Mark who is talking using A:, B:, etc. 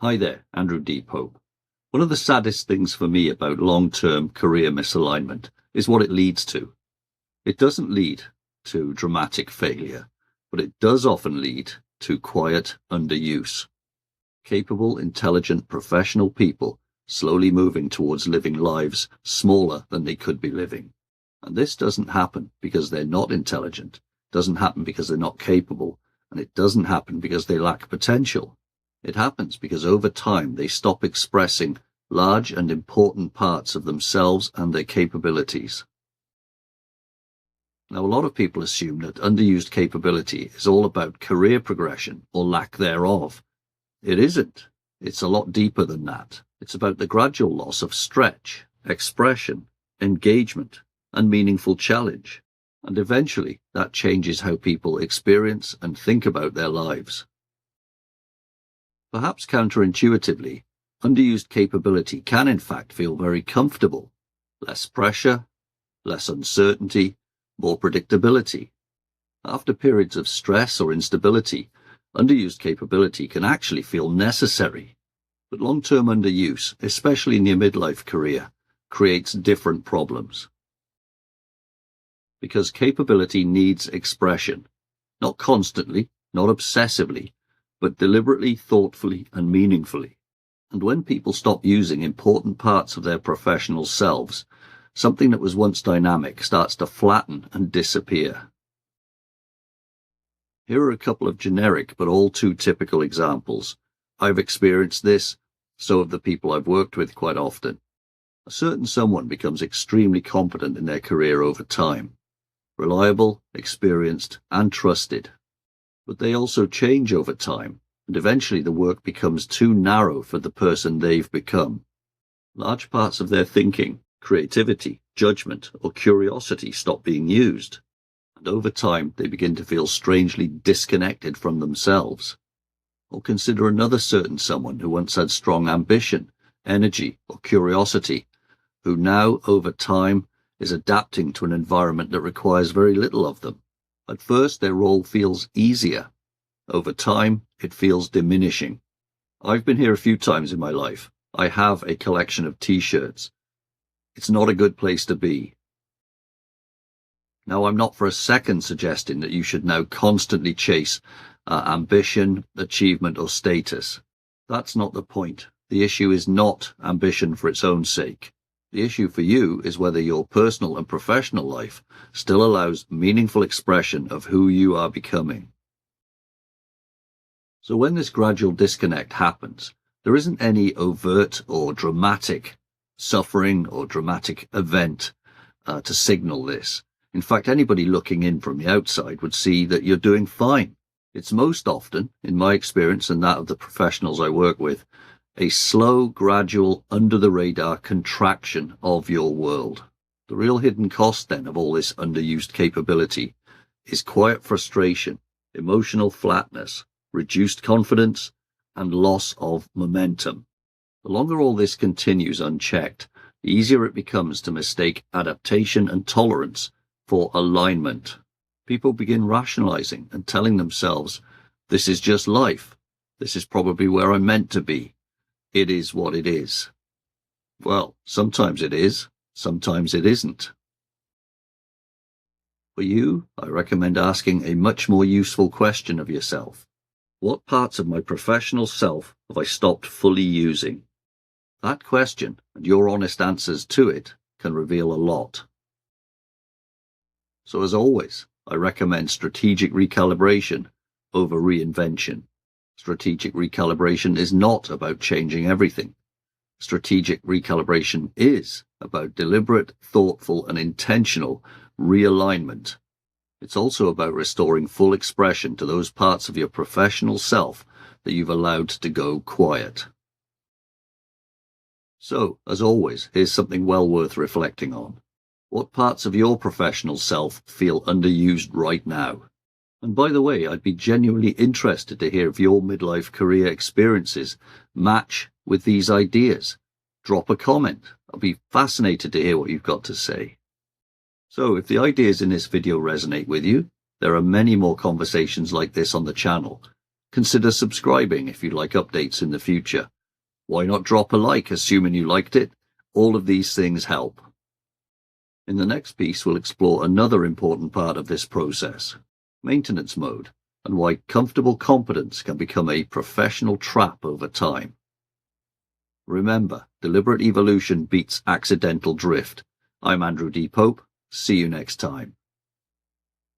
A: Hi there, Andrew D. Pope. One of the saddest things for me about long-term career misalignment is what it leads to. It doesn't lead to dramatic failure, but it does often lead to quiet underuse. Capable, intelligent, professional people slowly moving towards living lives smaller than they could be living. And this doesn't happen because they're not intelligent, doesn't happen because they're not capable, and it doesn't happen because they lack potential. It happens because over time they stop expressing large and important parts of themselves and their capabilities. Now, a lot of people assume that underused capability is all about career progression or lack thereof. It isn't. It's a lot deeper than that. It's about the gradual loss of stretch, expression, engagement, and meaningful challenge. And eventually that changes how people experience and think about their lives. Perhaps counterintuitively, underused capability can in fact feel very comfortable. Less pressure, less uncertainty, more predictability. After periods of stress or instability, underused capability can actually feel necessary. But long-term underuse, especially in your midlife career, creates different problems. Because capability needs expression, not constantly, not obsessively, but deliberately, thoughtfully, and meaningfully. And when people stop using important parts of their professional selves, something that was once dynamic starts to flatten and disappear. Here are a couple of generic but all too typical examples. I've experienced this, so have the people I've worked with quite often. A certain someone becomes extremely competent in their career over time. Reliable, experienced, and trusted. But they also change over time, and eventually the work becomes too narrow for the person they've become. Large parts of their thinking, creativity, judgment, or curiosity stop being used, and over time they begin to feel strangely disconnected from themselves. Or consider another certain someone who once had strong ambition, energy, or curiosity, who now, over time, is adapting to an environment that requires very little of them. At first, their role feels easier. Over time, it feels diminishing. I've been here a few times in my life. I have a collection of t-shirts. It's not a good place to be. Now, I'm not for a second suggesting that you should now constantly chase ambition, achievement, or status. That's not the point. The issue is not ambition for its own sake. The issue for you is whether your personal and professional life still allows meaningful expression of who you are becoming. So when this gradual disconnect happens, there isn't any overt or dramatic suffering or dramatic event to signal this. In fact, anybody looking in from the outside would see that you're doing fine. It's most often, in my experience and that of the professionals I work with, a slow, gradual, under-the-radar contraction of your world. The real hidden cost, then, of all this underused capability is quiet frustration, emotional flatness, reduced confidence, and loss of momentum. The longer all this continues unchecked, the easier it becomes to mistake adaptation and tolerance for alignment. People begin rationalizing and telling themselves, this is just life. This is probably where I'm meant to be. It is what it is. Well, sometimes it is, sometimes it isn't. For you, I recommend asking a much more useful question of yourself. What parts of my professional self have I stopped fully using? That question, and your honest answers to it, can reveal a lot. So as always, I recommend strategic recalibration over reinvention. Strategic recalibration is not about changing everything. Strategic recalibration is about deliberate, thoughtful, and intentional realignment. It's also about restoring full expression to those parts of your professional self that you've allowed to go quiet. So, as always, here's something well worth reflecting on. What parts of your professional self feel underused right now? And by the way, I'd be genuinely interested to hear if your midlife career experiences match with these ideas. Drop a comment. I'll be fascinated to hear what you've got to say. So if the ideas in this video resonate with you, there are many more conversations like this on the channel. Consider subscribing if you'd like updates in the future. Why not drop a like, assuming you liked it? All of these things help. In the next piece, we'll explore another important part of this process, maintenance mode, and why comfortable competence can become a professional trap over time. Remember, deliberate evolution beats accidental drift. I'm Andrew D. Pope. See you next time.